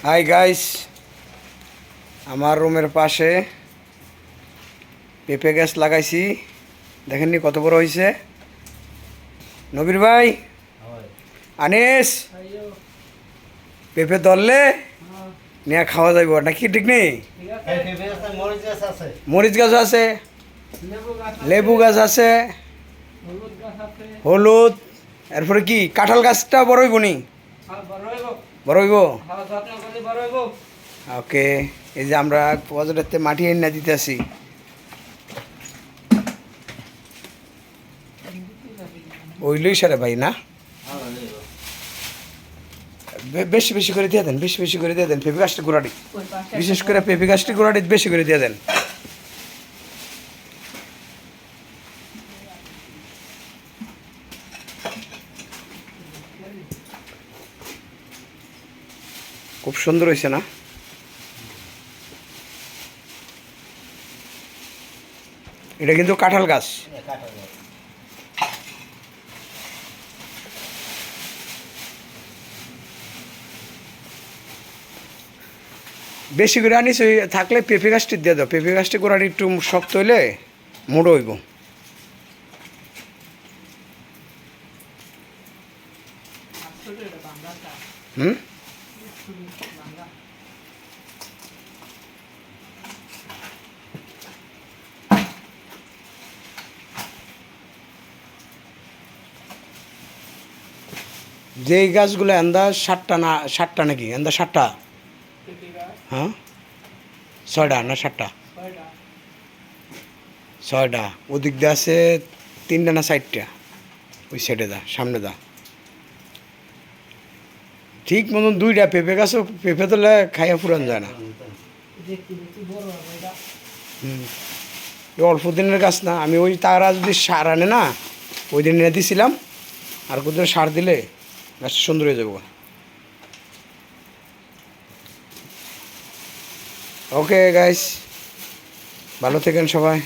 Hi guys, আমার রুমের পাশে পেঁপে গাছ লাগাইছি। দেখেননি কত বড় হয়েছে। নবীর ভাই, আনিস, পেঁপে ধরলে নিয়ে খাওয়া যাইব নাকি? ঠিক নেই? মরিচ গাছ আছে, লেবু গাছ আছে, হলুদ, এরপরে কি কাঁঠাল গাছটা বড় হইব নি? বড় হইব। ওকে, এই যে আমরা পজরেতে মাটি এনে দিতেছি। ওইলই সারে ভাই না, বেশি বেশি করে দিয়ে দেন, বেশি বেশি করে দিয়ে দেন। পেঁপে গাছটি গোড়াটি, বিশেষ করে পেঁপে গাছটি গোড়াটি বেশি করে দিয়ে দেন। খুব সুন্দর হয়েছে না? এটা কিন্তু কাঁঠাল গাছ। বেশি করে আনিস, ওই থাকলে পেঁপে গাছটি দিয়ে দাও। পেঁপে গাছটি গোড়াটি একটু শক্ত হইলে মোড়ো হইব। হুম, যেই গাছগুলো এন্দা 60টা না 60টা নাকি? এন্দা 60টা? হ্যাঁ, 6টা না 7টা? 6টা। ওদিক দিয়ে আছে 3টা না 4টা? ওই সাইডে দা, সামনে দা। ঠিক মতন 2টা পেঁপে গাছও, পেঁপে তোলে খাইয়া ফুরান যায় না। হুম, অল্প দিনের গাছ না। আমি ওই তারা যদি সার আনে না, ওই দিন এনে দিয়েছিলাম। আর কোথাও সার দিলে গাছটা সুন্দর হয়ে যাবো। ওকে গাইস, ভালো থাকেন সবাই।